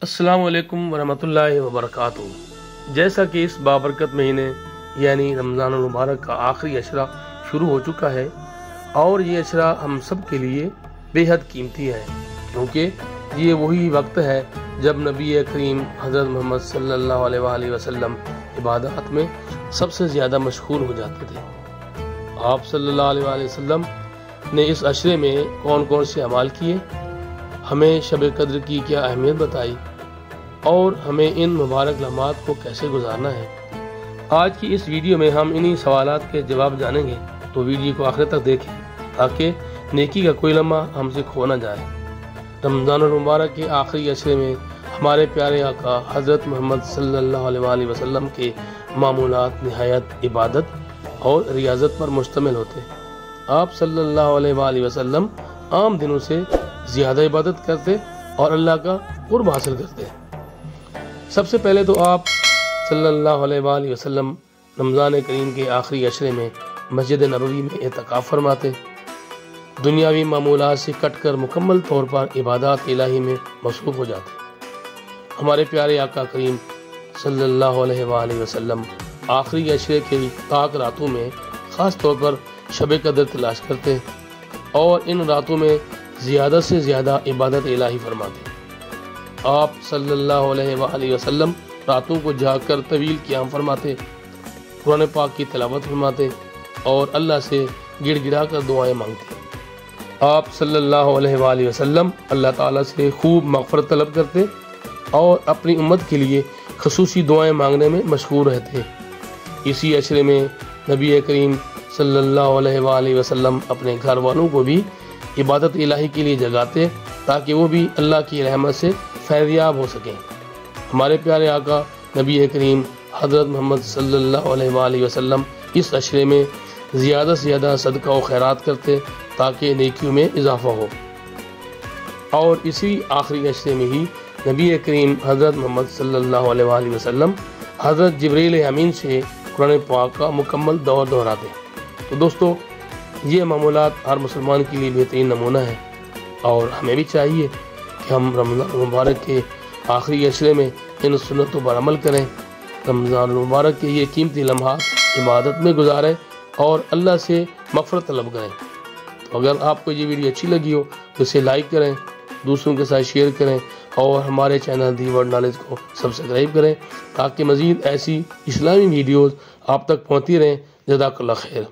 السلام علیکم ورحمۃ اللہ وبرکاتہ۔ جیسا کہ اس بابرکت مہینے یعنی رمضان المبارک کا آخری عشرہ شروع ہو چکا ہے اور یہ عشرہ ہم سب کے لیے بے حد قیمتی ہے، کیونکہ یہ وہی وقت ہے جب نبی کریم حضرت محمد صلی اللہ علیہ وآلہ وسلم عبادات میں سب سے زیادہ مشغول ہو جاتے تھے۔ آپ صلی اللہ علیہ وآلہ وسلم نے اس عشرے میں کون کون سے اعمال کیے، ہمیں شب قدر کی کیا اہمیت بتائی اور ہمیں ان مبارک لمحات کو کیسے گزارنا ہے۔ آج کی اس ویڈیو میں ہم انہی سوالات کے جواب جانیں گے، تو ویڈیو کو آخر تک دیکھیں تاکہ نیکی کا کوئی لمحہ ہم سے کھو نہ جائے۔ رمضان المبارک کے آخری عشرے میں ہمارے پیارے آقا حضرت محمد صلی اللہ علیہ وآلہ وسلم کے معمولات نہایت عبادت اور ریاضت پر مشتمل ہوتے ہیں۔ آپ صلی اللہ علیہ وآلہ وسلم عام دنوں سے زیادہ عبادت کرتے اور اللہ کا قرب حاصل کرتے۔ سب سے پہلے تو آپ صلی اللہ علیہ وآلہ وسلم رمضان کریم کے آخری عشرے میں مسجد نبوی میں اعتکاف فرماتے، دنیاوی معمولات سے کٹ کر مکمل طور پر عبادات الہی میں مصروف ہو جاتے۔ ہمارے پیارے آقا کریم صلی اللہ علیہ وآلہ وسلم آخری عشرے کی پاک راتوں میں خاص طور پر شب قدر تلاش کرتے اور ان راتوں میں زیادہ سے زیادہ عبادت الہی فرماتے۔ آپ صلی اللہ علیہ وآلہ وسلم راتوں کو جاگ کر طویل قیام فرماتے، قرآن پاک کی تلاوت فرماتے اور اللہ سے گڑ گڑا کر دعائیں مانگتے۔ آپ صلی اللہ علیہ وآلہ وسلم اللہ تعالیٰ سے خوب مغفرت طلب کرتے اور اپنی امت کے لیے خصوصی دعائیں مانگنے میں مشغول رہتے۔ اسی عشرے میں نبی کریم صلی اللہ علیہ وآلہ وسلم اپنے گھر والوں کو بھی عبادت الہی کے لیے جگاتے تاکہ وہ بھی اللہ کی رحمت سے فیضیاب ہو سکیں۔ ہمارے پیارے آقا نبی کریم حضرت محمد صلی اللہ علیہ وآلہ وسلم اس عشرے میں زیادہ سے زیادہ صدقہ و خیرات کرتے تاکہ نیکیوں میں اضافہ ہو، اور اسی آخری عشرے میں ہی نبی کریم حضرت محمد صلی اللہ علیہ وآلہ وسلم حضرت جبریل امین سے قرآن پاک کا مکمل دور دہراتے۔ تو دوستو، یہ معمولات ہر مسلمان کے لیے بہترین نمونہ ہے اور ہمیں بھی چاہیے کہ ہم رمضان المبارک کے آخری عشرے میں ان سنتوں پر عمل کریں، رمضان المبارک کے یہ قیمتی لمحات عبادت میں گزاریں اور اللہ سے مغفرت طلب کریں۔ تو اگر آپ کو یہ ویڈیو اچھی لگی ہو تو اسے لائک کریں، دوسروں کے ساتھ شیئر کریں اور ہمارے چینل دی ورلڈ نالج کو سبسکرائب کریں تاکہ مزید ایسی اسلامی ویڈیوز آپ تک پہنچتی رہیں۔ جزاک اللہ خیر۔